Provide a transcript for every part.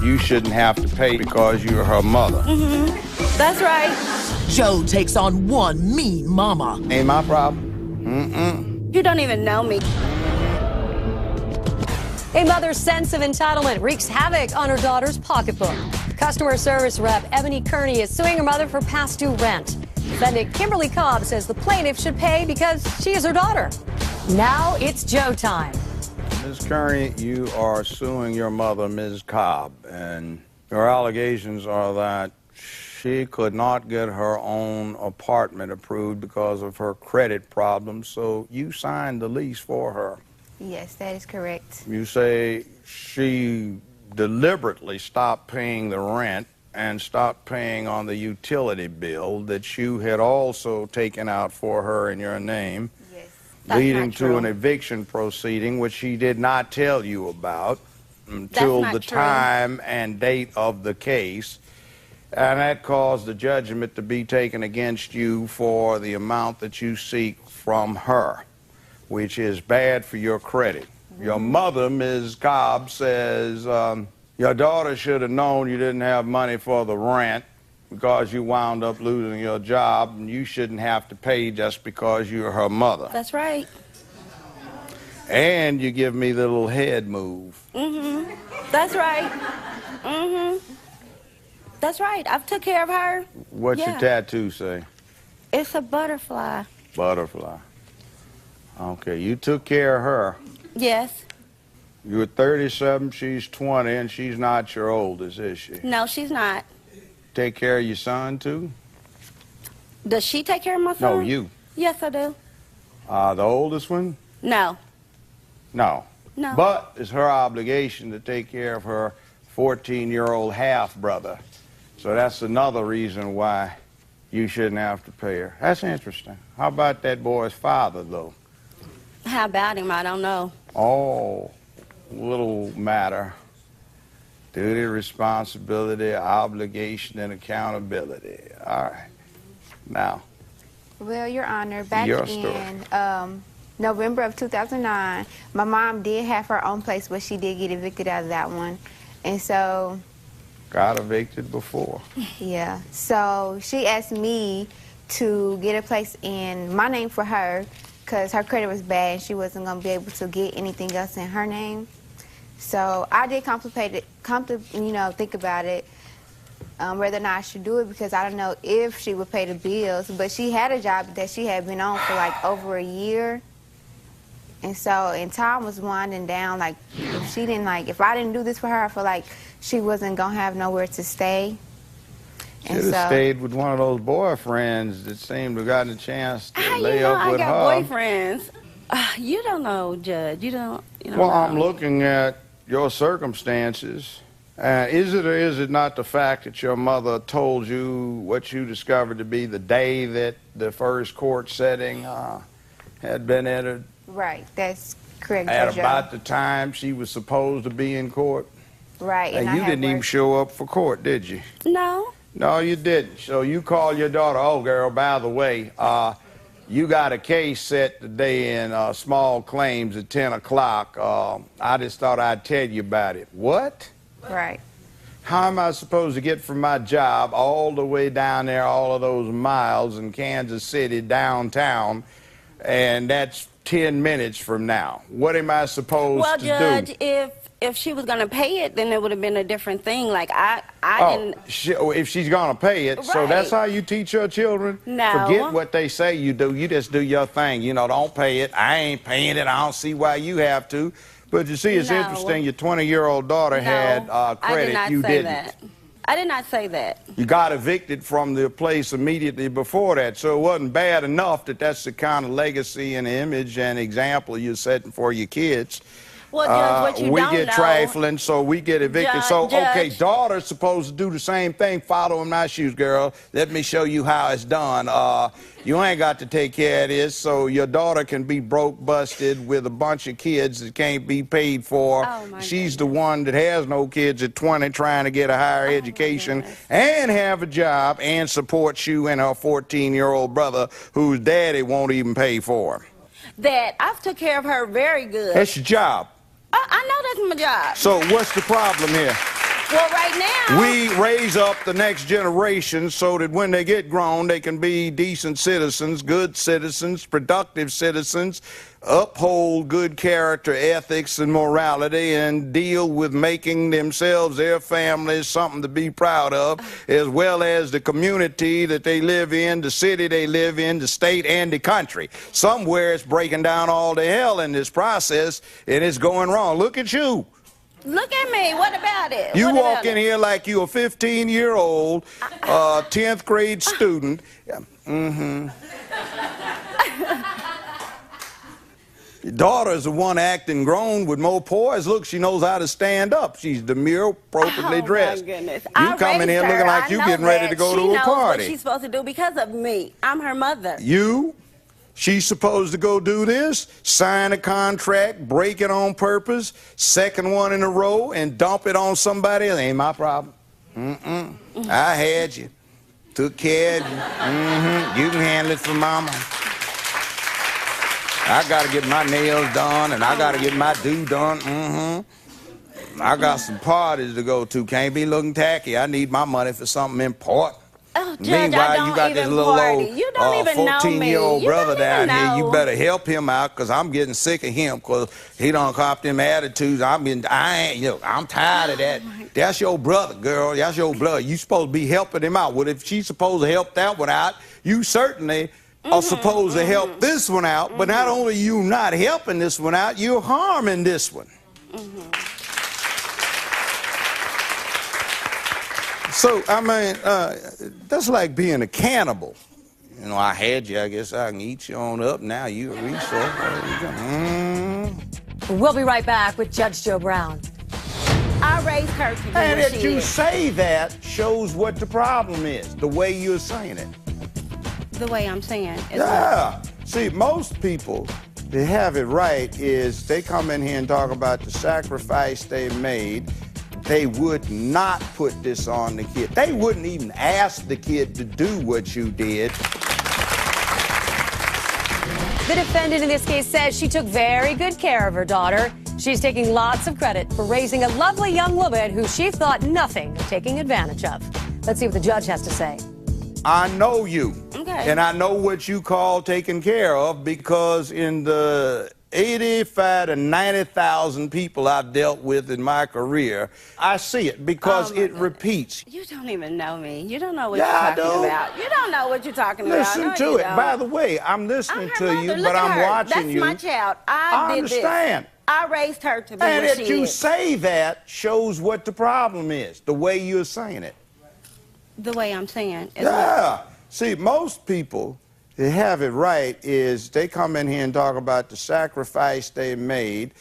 you shouldn't have to pay because you're her mother. That's right. Joe takes on one mean mama. Ain't my problem. You don't even know me. A mother's sense of entitlement wreaks havoc on her daughter's pocketbook. Customer service rep Ebony Kearney is suing her mother for past due rent. Defendant Kimberly Cobb says the plaintiff should pay because she is her daughter. Now it's Joe time. Ms. Kearney, you are suing your mother, Ms. Cobb, and your allegations are that she could not get her own apartment approved because of her credit problems, so you signed the lease for her. Yes, that is correct. You say she deliberately stopped paying the rent and stopped paying on the utility bill that you had also taken out for her in your name, Yes. leading to an eviction proceeding, which she did not tell you about until the time and date of the case. And that caused the judgment to be taken against you for the amount that you seek from her, which is bad for your credit. Your mother, Ms. Cobb, says your daughter should have known you didn't have money for the rent because you wound up losing your job, and you shouldn't have to pay just because you're her mother. That's right. And you give me the little head move. That's right. That's right. I've took care of her. What's your tattoo say? It's a butterfly. Butterfly. Okay, you took care of her. Yes. You're 37, she's 20, and she's not your oldest, is she? No, she's not. Take care of your son, too? Does she take care of my son? No, you. Yes, I do. The oldest one? No. No. No. But it's her obligation to take care of her 14-year-old half-brother. So that's another reason why you shouldn't have to pay her. That's interesting. How about that boy's father, though? How about him? I don't know. Oh, little matter. Duty, responsibility, obligation, and accountability. All right. Now. Well, Your Honor, back Your in November of 2009, my mom did have her own place, but she did get evicted out of that one. And so... Got evicted before. Yeah. So she asked me to get a place in my name for her because her credit was bad and she wasn't going to be able to get anything else in her name. So I did think about it, whether or not I should do it, because I don't know if she would pay the bills. But she had a job that she had been on for like over a year. And so, and time was winding down. Like, if I didn't do this for her, I feel like she wasn't going to have nowhere to stay. Should have stayed with one of those boyfriends that seemed to have gotten a chance to lay up with her. I got boyfriends. You don't know, Judge. You don't Well, know. I'm looking at your circumstances. Is it or is it not the fact that your mother told you what you discovered to be the day that the first court setting had been entered? Right, that's correct. At about the time she was supposed to be in court? Right. And you didn't even show up for court, did you? No. No, you didn't. So you called your daughter, oh, girl, by the way, you got a case set today in small claims at 10 o'clock. I just thought I'd tell you about it. What? Right. How am I supposed to get from my job all the way down there, all of those miles in Kansas City, downtown, and that's 10 minutes from now? What am I supposed to do? Well, Judge, if she was going to pay it, then it would have been a different thing. Like, I didn't... If she's going to pay it, so that's how you teach your children? No. Forget what they say you do. You just do your thing. You know, don't pay it. I ain't paying it. I don't see why you have to. But you see, it's interesting. Your 20-year-old daughter had credit. You didn't. I did not say that. You got evicted from the place immediately before that, so it wasn't bad enough that that's the kind of legacy and image and example you're setting for your kids. Well, Judge, what you we don't get know, trifling, so we get evicted. Okay, daughter's supposed to do the same thing. Follow in my shoes, girl. Let me show you how it's done. You ain't got to take care of this, so your daughter can be broke, busted with a bunch of kids that can't be paid for. She's the one that has no kids at 20 trying to get a higher education and have a job and supports you and her 14-year-old brother whose daddy won't even pay for her. That I've took care of her very good. That's your job. I know that's my job. So what's the problem here? Well, right now. We raise up the next generation so that when they get grown, they can be decent citizens, good citizens, productive citizens, uphold good character, ethics, and morality, and deal with making themselves, their families, something to be proud of, as well as the community that they live in, the city they live in, the state, and the country. Somewhere it's breaking down all the hell in this process, and it's going wrong. Look at you. Look at me. What about it? You What walk about in it? here like you a 15-year-old, 10th grade student. Your daughter's the one acting grown with more poise. Look, she knows how to stand up. She's demure, appropriately dressed. Oh, my goodness. You come in here looking like you getting ready to go to a She knows party. what she's supposed to do because of me. I'm her mother. She's supposed to go do this, sign a contract, break it on purpose, second one in a row, and dump it on somebody else. Ain't my problem. I had you. Took care of you. You can handle it for mama. I got to get my nails done, and I got to get my do done. I got some parties to go to. Can't be looking tacky. I need my money for something important. Oh, Judge, Meanwhile, I don't you got this even little party. old You don't even know me. 14-year-old You brother don't down even here. You know. better help him out, because I'm getting sick of him, because he done cop them attitudes. I'm tired of that. That's your brother, girl. That's your blood. You supposed to be helping him out. Well, if she's supposed to help that one out, you certainly are supposed to help this one out. But not only you not helping this one out, you're harming this one. So, I mean, that's like being a cannibal. You know, I had you, I guess I can eat you on up. Now you're a resource. We'll be right back with Judge Joe Brown. I raised her to be And what if she you is. say that, shows what the problem is, the way you're saying it. The way I'm saying. Is Yeah. See, most people, they have it right, is they come in here and talk about the sacrifice they made. They would not put this on the kid. They wouldn't even ask the kid to do what you did. The defendant in this case says she took very good care of her daughter. She's taking lots of credit for raising a lovely young woman who she thought nothing of taking advantage of. Let's see what the judge has to say. I know you. Okay. And I know what you call taken care of, because in the 85 to 90,000 people I've dealt with in my career, I see it, because it repeats. You don't even know me. You don't know what Yeah, you're I talking do. about. You don't know what you're talking about. Listen No, to you it. don't. By the way, I'm listening I'm to her you, mother. but Look at I'm her. watching you. That's my child. I I did understand. This. I raised her to be And what if she you is. say that, shows what the problem is, the way you're saying it. The way I'm saying. Is Yeah. See, most people, they have it right, is they come in here and talk about the sacrifice they made.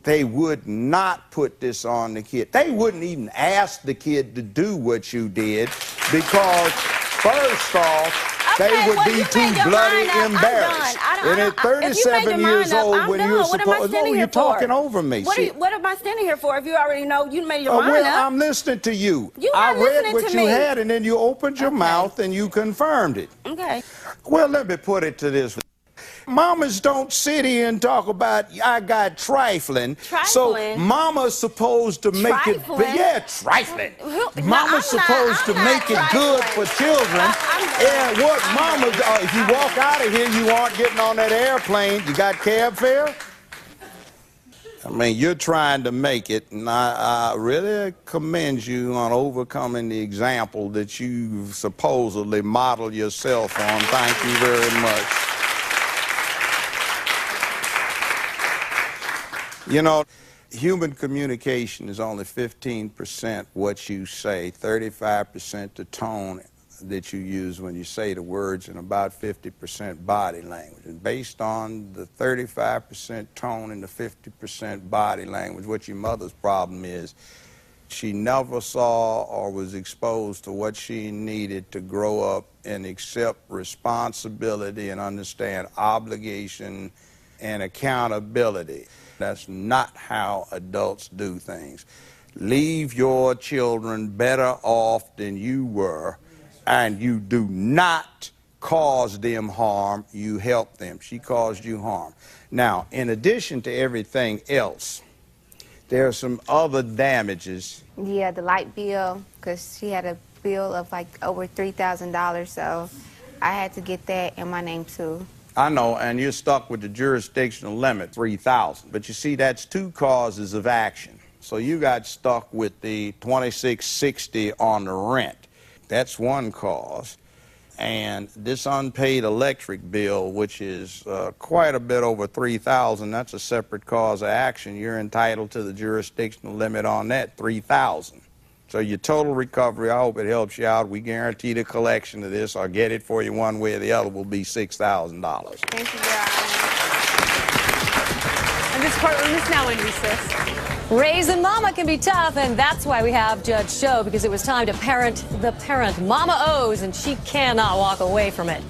They would not put this on the kid. They wouldn't even ask the kid to do what you did, because first off, Okay, they would well, be you too made your bloody mind up. I'm embarrassed. done. I And don't- at if you made 37 your years mind up, old, I'm when done. you're What am I supposed, standing you're here for? talking over me. See, What am I standing here for if you already know you made your mind well, up? I'm listening to you. You're I not read listening what to you me. had, and then you opened your mouth and you confirmed it. Okay. Well, let me put it to this. Mamas don't sit here and talk about, I got trifling. So Trifling? mama's supposed to make Trifling? it, yeah, trifling. No, Mama's I'm not- supposed to I'm not make it good trifling. for children. And what mamas, if you walk out of here, you aren't getting on that airplane. You got cab fare? I mean, you're trying to make it, and I really commend you on overcoming the example that you supposedly model yourself on. Thank you very much. You know, human communication is only 15% what you say, 35% the tone that you use when you say the words, and about 50% body language. And based on the 35% tone and the 50% body language, what your mother's problem is, she never saw or was exposed to what she needed to grow up and accept responsibility and understand obligation and accountability. That's not how adults do things. Leave your children better off than you were, and you do not cause them harm, you help them. She caused you harm. Now, in addition to everything else, There are some other damages. Yeah, the light bill, because she had a bill of like over $3,000, so I had to get that in my name too. I know, and you're stuck with the jurisdictional limit, $3,000. But you see, that's two causes of action. So you got stuck with the $2,660 on the rent. That's one cause. And this unpaid electric bill, which is quite a bit over $3,000, that's a separate cause of action. You're entitled to the jurisdictional limit on that, $3,000. So your total recovery, I hope it helps you out. We guarantee the collection of this, or get it for you one way or the other, will be $6,000. Thank you, Your Honor. And this courtroom is now in recess. Raising mama can be tough, and that's why we have Judge Show, because it was time to parent the parent mama owes, and she cannot walk away from it.